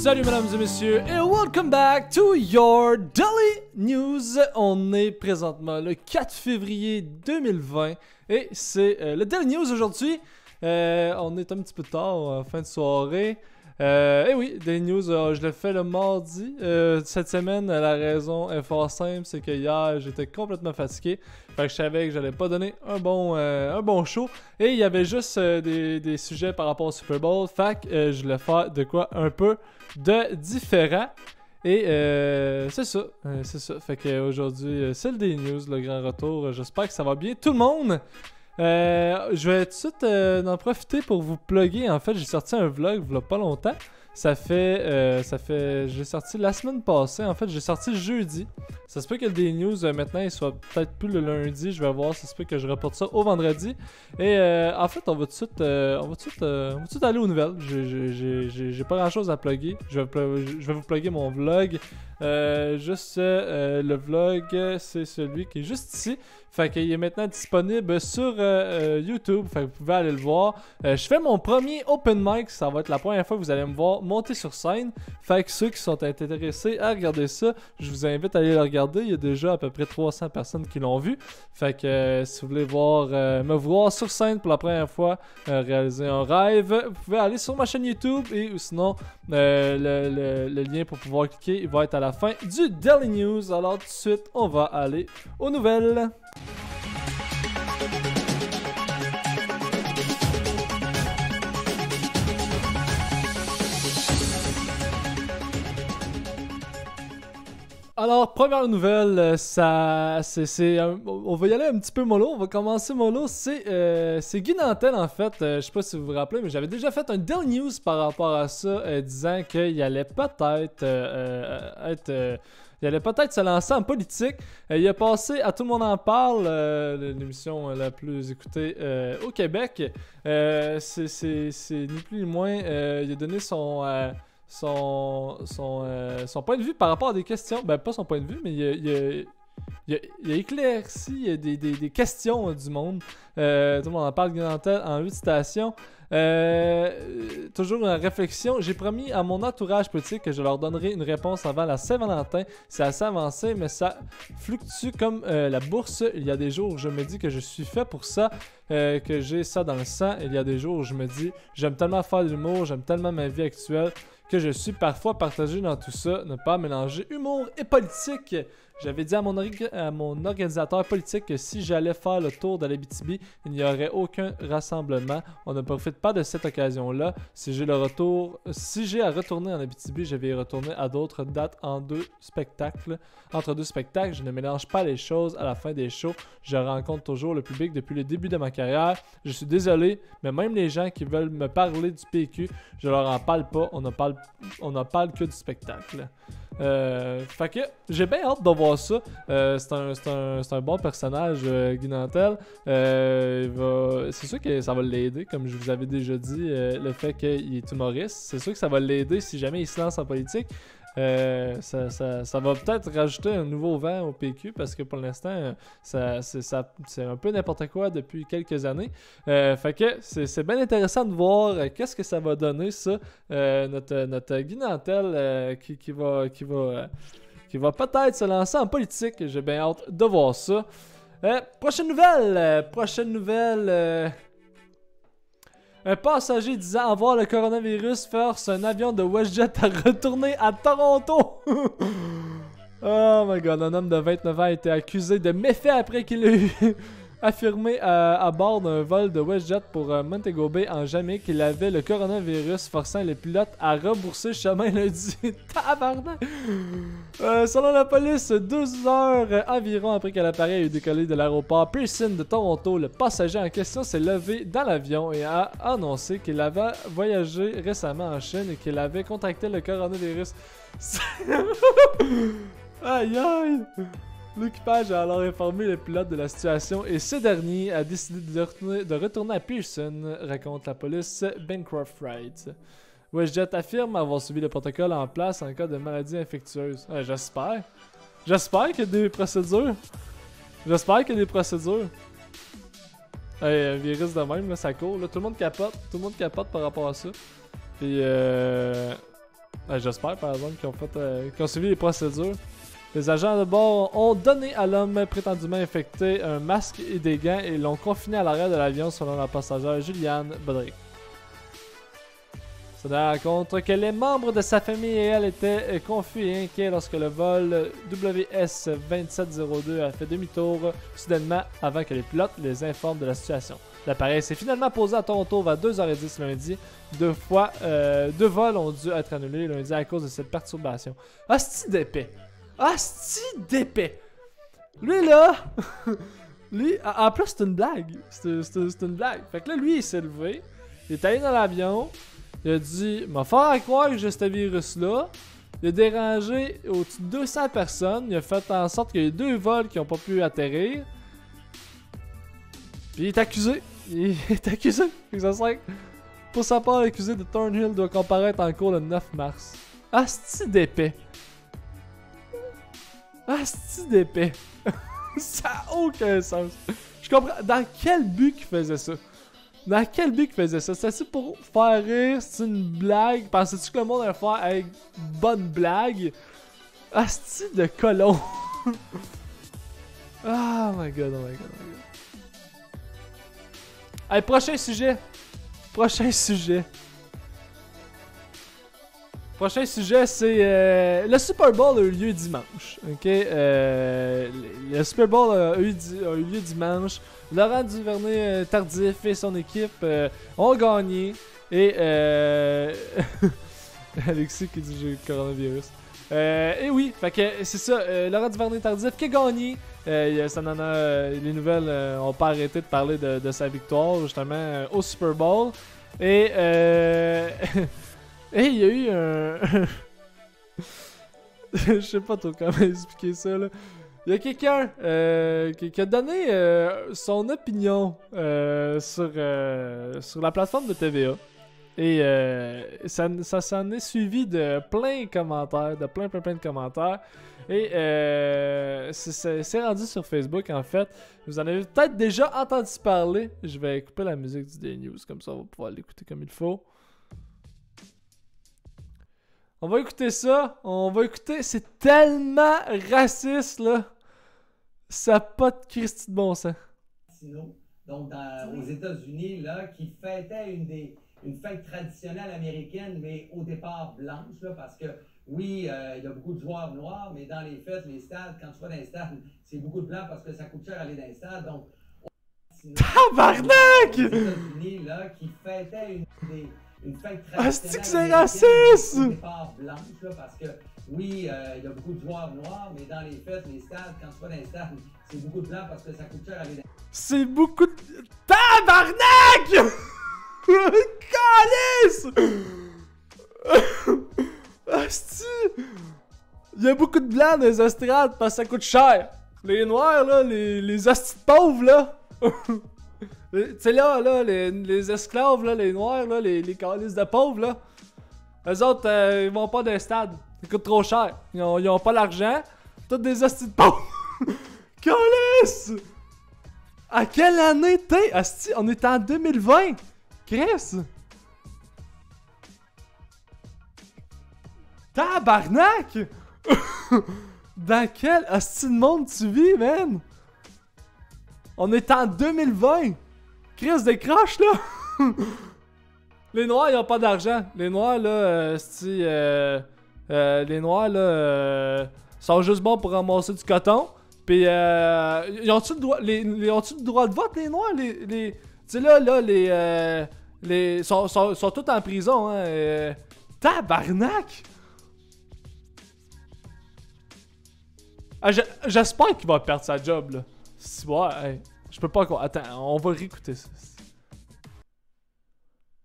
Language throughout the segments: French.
Salut mesdames et messieurs et welcome back to your Daily News. On est présentement le 4 février 2020 et c'est le Daily News aujourd'hui. On est un petit peu tard en fin de soirée. Et oui, Daily News, je le fais le mardi. Cette semaine, la raison est fort simple, c'est que hier, j'étais complètement fatigué. Fait que je savais que j'allais pas donner un bon show. Et il y avait juste des sujets par rapport au Super Bowl. Fait que je voulais faire de quoi un peu de différent. Et c'est ça. Fait qu'aujourd'hui, c'est le Daily News, le grand retour. J'espère que ça va bien. Tout le monde! Je vais tout de suite en profiter pour vous plugger. En fait, j'ai sorti un vlog il y a pas longtemps. J'ai sorti la semaine passée. En fait, j'ai sorti jeudi. Ça se peut que le Daily News maintenant il soit peut-être plus le lundi. Je vais voir. Ça se peut que je reporte ça au vendredi. Et en fait, on va tout de suite aller aux nouvelles. J'ai pas grand chose à plugger. Je vais vous plugger mon vlog. Le vlog, c'est celui qui est juste ici. Fait qu'il est maintenant disponible sur YouTube. Fait que vous pouvez aller le voir. Je fais mon premier open mic. Ça va être la première fois que vous allez me voir monter sur scène. Fait que ceux qui sont intéressés à regarder ça, je vous invite à aller le regarder. Il y a déjà à peu près 300 personnes qui l'ont vu. Fait que si vous voulez me voir sur scène pour la première fois, réaliser un rêve, vous pouvez aller sur ma chaîne YouTube ou sinon le lien pour pouvoir cliquer, il va être à la fin du Daily News. Alors tout de suite, on va aller aux nouvelles. Alors, première nouvelle, on va y aller un petit peu mollo, on va commencer mollo, c'est Guy Nantel en fait, je sais pas si vous vous rappelez, mais j'avais déjà fait un Daily News par rapport à ça, disant qu'il allait peut-être se lancer en politique. Il a passé à Tout le monde en parle, l'émission la plus écoutée au Québec. C'est ni plus ni moins, il a donné son point de vue par rapport à des questions. Ben, pas son point de vue, mais il a éclairci des questions du monde. Tout le monde en parle, Guy Nantel, en 8 citations. Toujours une réflexion. J'ai promis à mon entourage politique que je leur donnerai une réponse avant la Saint-Valentin. C'est assez avancé, mais ça fluctue comme la bourse. Il y a des jours où je me dis que je suis fait pour ça, que j'ai ça dans le sang. Il y a des jours où je me dis j'aime tellement faire de l'humour, j'aime tellement ma vie actuelle que je suis parfois partagé dans tout ça, ne pas mélanger humour et politique. J'avais dit à mon organisateur politique que si j'allais faire le tour de l'Abitibi, il n'y aurait aucun rassemblement. On ne profite pas de cette occasion-là. Si j'ai à retourner en Abitibi, je vais y retourner à d'autres dates entre deux spectacles. Je ne mélange pas les choses. À la fin des shows, je rencontre toujours le public depuis le début de ma carrière. Je suis désolé, mais même les gens qui veulent me parler du PQ, je leur en parle pas. On ne parle que du spectacle. Fait que j'ai bien hâte de voir ça. C'est un bon personnage, Guy Nantel. C'est sûr que ça va l'aider, comme je vous avais déjà dit, le fait qu'il est humoriste. C'est sûr que ça va l'aider si jamais il se lance en politique. Ça va peut-être rajouter un nouveau vent au PQ parce que pour l'instant, c'est un peu n'importe quoi depuis quelques années. Fait que c'est bien intéressant de voir qu'est-ce que ça va donner, ça. Notre Guy Nantel qui va peut-être se lancer en politique. J'ai bien hâte de voir ça. Prochaine nouvelle. Un passager disant avoir le coronavirus force un avion de WestJet à retourner à Toronto. Oh my god, un homme de 29 ans a été accusé de méfaits après qu'il ait eu affirmé à bord d'un vol de WestJet pour Montego Bay en Jamaïque qu'il avait le coronavirus, forçant les pilotes à rebourser chemin lundi. Tabarnak! Selon la police, 12 heures environ après que l'appareil ait décollé de l'aéroport Pearson de Toronto, le passager en question s'est levé dans l'avion et a annoncé qu'il avait voyagé récemment en Chine et qu'il avait contracté le coronavirus. Aïe aïe! L'équipage a alors informé le pilote de la situation et ce dernier a décidé de retourner à Pearson, raconte la police Bancroft Wright. WestJet affirme avoir suivi le protocole en place en cas de maladie infectieuse. J'espère. J'espère qu'il y a des procédures. Un virus de même, là, ça court. Là. Tout le monde capote par rapport à ça. Puis J'espère par exemple qu'ils ont suivi les procédures. Les agents de bord ont donné à l'homme prétendument infecté un masque et des gants et l'ont confiné à l'arrière de l'avion selon la passagère Julianne Bodrick. Ça raconte que les membres de sa famille et elle étaient confus et inquiets lorsque le vol WS-2702 a fait demi-tour soudainement avant que les pilotes les informent de la situation. L'appareil s'est finalement posé à Toronto vers 2h10 lundi. Deux vols ont dû être annulés lundi à cause de cette perturbation. Hostie d'épais! Hostie d'épais! Lui là! Lui, en plus c'est une blague. C'est une blague. Fait que là, lui, il s'est levé. Il est allé dans l'avion. Il a dit, m'a faire croire que j'ai ce virus-là. Il a dérangé au-dessus de 200 personnes. Il a fait en sorte qu'il y ait 2 vols qui n'ont pas pu atterrir. Puis il est accusé. Il est accusé. Pour sa part, l'accusé de Thornhill doit comparaître en cours le 9 mars. Asti d'épais. Asti d'épais. Ça n'a aucun sens. Je comprends. Dans quel but qu'il faisait ça? Dans quel but qu'il faisait ça? C'était-tu pour faire rire? C'est une blague? Pensais-tu que le monde allait faire avec bonne blague? Asti de colon! Oh my god, oh my god, oh my god. Allez, prochain sujet! Prochain sujet, c'est le Super Bowl a eu lieu dimanche. Ok, le Super Bowl a eu lieu dimanche. Laurent Duvernay-Tardif et son équipe ont gagné. Et Alexis qui dit j'ai le coronavirus. Et oui, fait que c'est ça. Laurent Duvernay-Tardif qui a gagné. Les nouvelles ont pas arrêté de parler de sa victoire justement au Super Bowl. Et et il y a eu un je sais pas trop comment expliquer ça là. Il y a quelqu'un qui a donné son opinion sur la plateforme de TVA. Et ça s'en est suivi de plein de commentaires, de plein de commentaires. Et c'est rendu sur Facebook en fait. Vous en avez peut-être déjà entendu parler. Je vais couper la musique du Daily News, comme ça on va pouvoir l'écouter comme il faut. On va écouter ça. C'est tellement raciste là. Ça n'a pas de Christy de bon sens. Donc aux États-Unis là, qui fêtait une fête traditionnelle américaine, mais au départ blanche, là, parce que oui, il y a beaucoup de joueurs noirs, mais dans les fêtes, les stades, quand tu vas dans les stades, c'est beaucoup de blancs parce que ça coûte cher aller dans les stades. Donc, tabarnak! Aux États-Unis là, qui fêtait une fête traditionnelle c'est raciste! au départ blanche, là, parce que oui, il y a beaucoup de joueurs noirs, mais dans les fêtes, les stades, quand tu vas dans les stades, c'est beaucoup de blancs parce que ça coûte cher aller dans les stades. C'est beaucoup de... Tabarnak! Calice! Asti! Il y a beaucoup de blancs dans les estrades parce que ça coûte cher. Les noirs, là, les astis de pauvres, là. Tu sais, là, les esclaves, là, les noirs, là, les calices de pauvres, là. Eux autres, ils vont pas dans les stades. Ça coûte trop cher. Ils ont pas l'argent. Tous des astis de pauvres. Calice! À quelle année t'es? Asti, on est en 2020. Chris! Tabarnak! Dans quel asti de monde tu vis, man? On est en 2020! Chris, décroche, là! Les noirs, ils ont pas d'argent. Les noirs, là, les noirs, là, sont juste bons pour ramasser du coton. Pis, ils ont-tu le droit de vote, les noirs? Tu sais, là, les sont tous en prison, hein. Tabarnak! Ah, j'espère qu'il va perdre sa job, là. Si, ouais, hey, je peux pas... Attends, on va réécouter ça.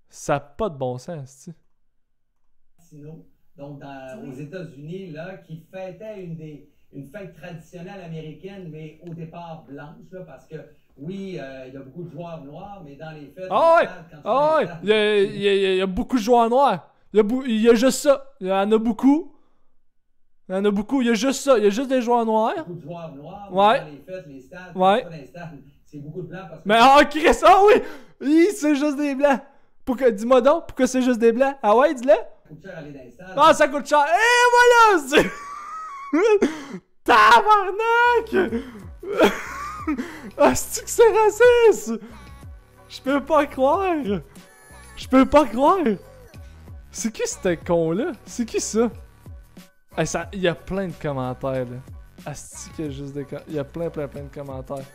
Ça n'a pas de bon sens, tu sais. Donc, aux États-Unis, là, qui fêtait une fête traditionnelle américaine, mais au départ blanche, là, parce que, oui, il y a beaucoup de joueurs noirs, mais dans les fêtes... Ah ouais! Ah ouais! Il y a beaucoup de joueurs noirs. Il y a juste ça. Il y en a beaucoup. Il y a juste ça. Il y a juste des joueurs noirs. Beaucoup de joueurs noirs, ouais. Dans les fêtes, les stades, ouais. Pas dans les stades, c'est beaucoup de blancs parce que... Mais oh Chris, ah oui! C'est juste des blancs. Dis-moi donc, pourquoi c'est juste des blancs? Ah ouais, dis-le! coûte cher aller dans les salles. Ah, ça coûte cher! Et voilà! Tabarnak! Ah, c'est-tu que c'est raciste? Je peux pas croire! Je peux pas croire! C'est qui ce con-là? C'est qui ça? Ah, il y a plein de commentaires, là. Asti qu'il y a juste des... Il y a plein de commentaires.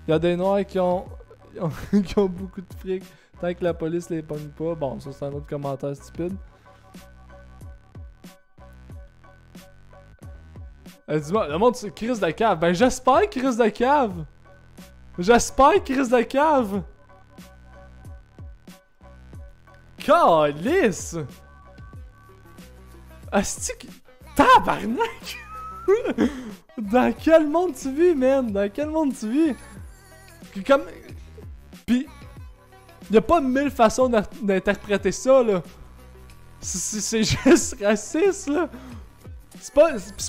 Il y a des noirs qui ont beaucoup de fric. Tant que la police les pogne pas. Bon, ça c'est un autre commentaire stupide. Dis-moi, le monde crise de cave. Ben j'espère crise de cave. J'espère crise de cave. Calice! Asti que... Tabarnak! Dans quel monde tu vis, man? Dans quel monde tu vis? Comme... Pis... Y'a pas 1000 façons d'interpréter ça, là. C'est juste raciste, là. C'est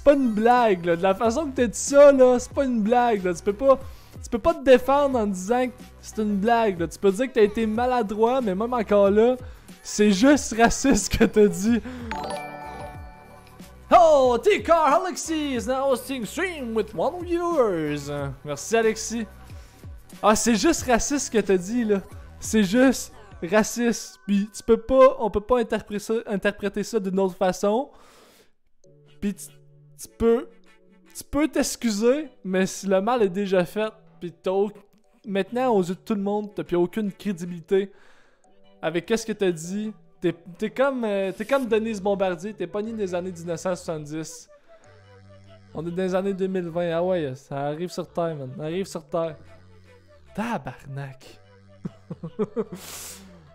pas une blague, là. De la façon que t'as dit ça, là, c'est pas une blague, là. Tu peux pas te défendre en disant que c'est une blague, là. Tu peux dire que t'as été maladroit, mais même encore là, c'est juste raciste ce que t'as dit. Oh, T-Car Alexis is now hosting stream with one viewers. Merci Alexis. Ah, c'est juste raciste ce que t'as dit, là. C'est juste raciste. Puis on peut pas interpréter ça d'une autre façon. Puis tu peux t'excuser, mais si le mal est déjà fait, puis maintenant aux yeux de tout le monde, t'as plus aucune crédibilité avec qu'est-ce que t'as dit. T'es comme Denise Bombardier, t'es pogné des années 1970. On est dans les années 2020, ah ouais, ça arrive sur Terre, man. Ça arrive sur Terre. Tabarnak.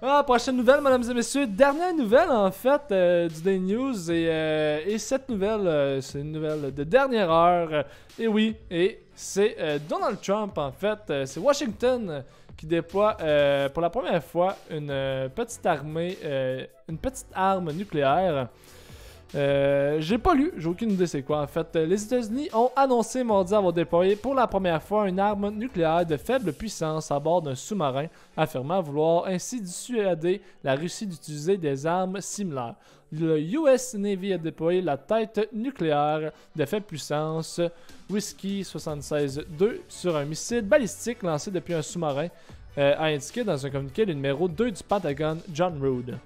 Ah, prochaine nouvelle, mesdames et messieurs. Dernière nouvelle, en fait, du Day News. Et cette nouvelle, c'est une nouvelle de dernière heure. Et oui, et c'est Donald Trump, en fait. C'est Washington qui déploie pour la première fois une petite armée, une petite arme nucléaire. J'ai pas lu, j'ai aucune idée c'est quoi en fait. Les États-Unis ont annoncé mardi avoir déployé pour la première fois une arme nucléaire de faible puissance à bord d'un sous-marin, affirmant vouloir ainsi dissuader la Russie d'utiliser des armes similaires. Le US Navy a déployé la tête nucléaire de faible puissance Whiskey 76-2 sur un missile balistique lancé depuis un sous-marin, a indiqué dans un communiqué le numéro 2 du Pentagone, John Rood.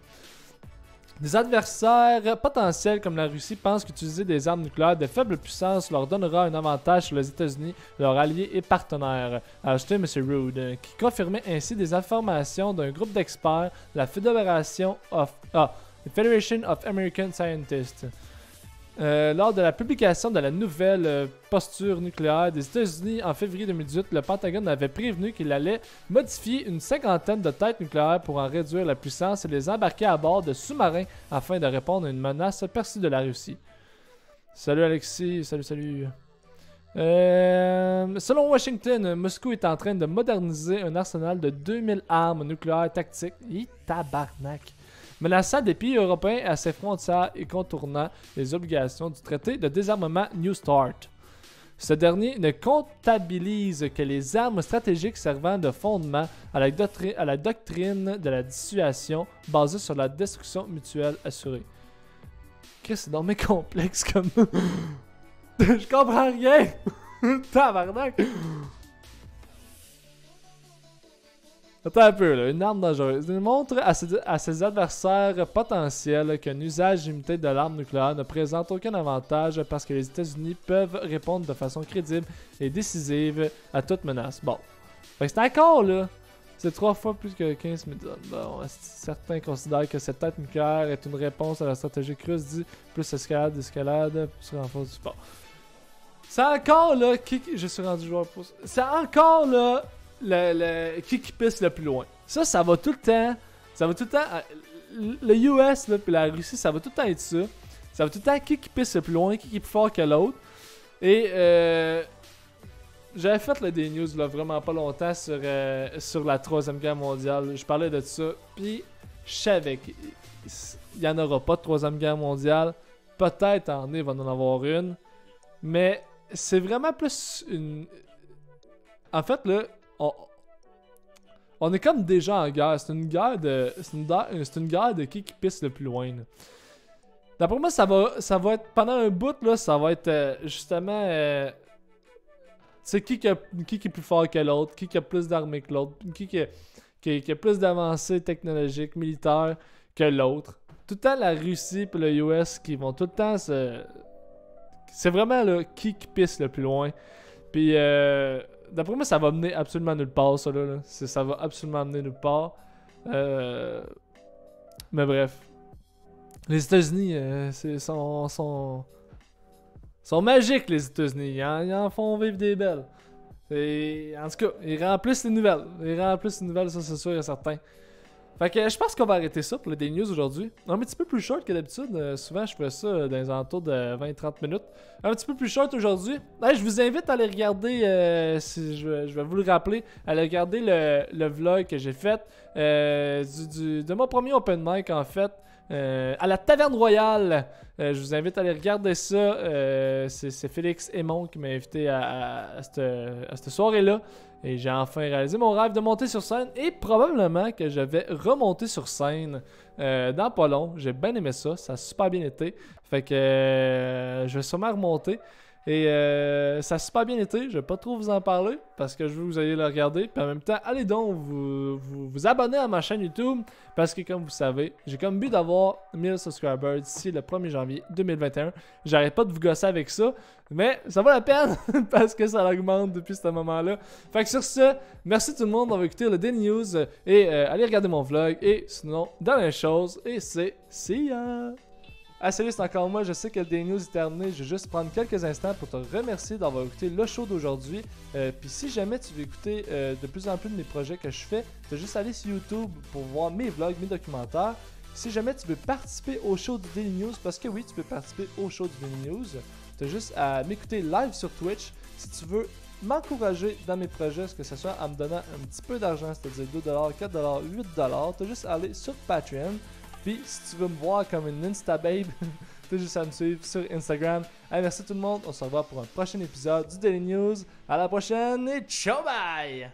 Des adversaires potentiels comme la Russie pensent qu'utiliser des armes nucléaires de faible puissance leur donnera un avantage sur les États-Unis, leurs alliés et partenaires, a ajouté M. Rood, qui confirmait ainsi des informations d'un groupe d'experts, la Federation of American Scientists. Lors de la publication de la nouvelle posture nucléaire des États-Unis en février 2018, le Pentagone avait prévenu qu'il allait modifier une cinquantaine de têtes nucléaires pour en réduire la puissance et les embarquer à bord de sous-marins afin de répondre à une menace perçue de la Russie. Salut Alexis, salut. Selon Washington, Moscou est en train de moderniser un arsenal de 2000 armes nucléaires tactiques. Tabarnak! Menaçant des pays européens à ses frontières et contournant les obligations du traité de désarmement New START. Ce dernier ne comptabilise que les armes stratégiques servant de fondement à la doctrine de la dissuasion basée sur la destruction mutuelle assurée. Chris, c'est dans mes complexes comme... Je comprends rien! Tabarnak! Attends un peu, là. Une arme dangereuse. Il montre à ses adversaires potentiels qu'un usage limité de l'arme nucléaire ne présente aucun avantage parce que les États-Unis peuvent répondre de façon crédible et décisive à toute menace. Bon. Fait que c'est encore, là. C'est 3 fois plus que 15 méthodes. Bon, certains considèrent que cette tête nucléaire est une réponse à la stratégie russe dit plus escalade, plus renfort du support. C'est encore, là, je suis rendu joueur pour ça. C'est encore, là... qui pisse le plus loin. Ça va tout le temps. Le US là, puis la Russie, ça va tout le temps être ça. Ça va tout le temps qui pisse le plus loin, qui est plus fort que l'autre. Et j'avais fait des news là, vraiment pas longtemps sur la 3e guerre mondiale. Je parlais de ça. Puis je savais qu'il n'y en aura pas de 3e guerre mondiale. Peut-être il va en avoir une. Mais c'est vraiment plus une... En fait, là, on est comme déjà en guerre. C'est une guerre de qui pisse le plus loin. Là. D'après moi, ça va être pendant un bout là, ça va être justement tu sais qui est plus fort que l'autre, qui a plus d'armées que l'autre, qui a plus d'avancées technologiques, militaires que l'autre. Tout le temps la Russie et le US qui vont tout le temps se... C'est vraiment là, qui pisse le plus loin. Puis d'après moi, ça va mener absolument nulle part, ça là. Ça va absolument mener nulle part. Mais bref. Les États-Unis, sont magiques, les États-Unis. Ils en font vivre des belles. Et, en tout cas, ils remplissent les nouvelles. Ça c'est sûr et certain. Fait que je pense qu'on va arrêter ça pour les Daily News aujourd'hui. Un petit peu plus short que d'habitude. Souvent, je fais ça dans les alentours de 20-30 minutes. Un petit peu plus short aujourd'hui. Hey, je vous invite à aller regarder, je vais vous le rappeler, à aller regarder le vlog que j'ai fait de mon premier open mic en fait. À la Taverne Royale. Je vous invite à aller regarder ça. C'est Félix Aymon qui m'a invité à cette soirée-là. Et j'ai enfin réalisé mon rêve de monter sur scène. Et probablement que je vais remonter sur scène dans pas long. J'ai bien aimé ça. Ça a super bien été. Fait que je vais sûrement remonter. Et ça a super bien été. Je vais pas trop vous en parler parce que je veux que vous ayez le regarder. Puis en même temps, allez donc vous abonner à ma chaîne YouTube. Parce que comme vous savez, j'ai comme but d'avoir 1000 subscribers d'ici le 1er janvier 2021. J'arrête pas de vous gosser avec ça. Mais ça vaut la peine parce que ça augmente depuis ce moment-là. Fait que sur ce, merci tout le monde d'avoir écouté le Daily News. Et allez regarder mon vlog. Et sinon, dernière chose. Et c'est see ya! Ah salut, c'est encore moi, je sais que le Daily News est terminé, je vais juste prendre quelques instants pour te remercier d'avoir écouté le show d'aujourd'hui. Puis si jamais tu veux écouter de plus en plus de mes projets que je fais, tu as juste aller sur YouTube pour voir mes vlogs, mes documentaires. Si jamais tu veux participer au show du Daily News, parce que oui, tu peux participer au show du Daily News, tu as juste à m'écouter live sur Twitch. Si tu veux m'encourager dans mes projets, que ce soit en me donnant un petit peu d'argent, c'est-à-dire 2$, 4$, 8$, tu as juste à aller sur Patreon. Puis, si tu veux me voir comme une Insta-babe, t'as juste à me suivre sur Instagram. Allez, merci tout le monde. On se revoit pour un prochain épisode du Daily News. À la prochaine et ciao bye!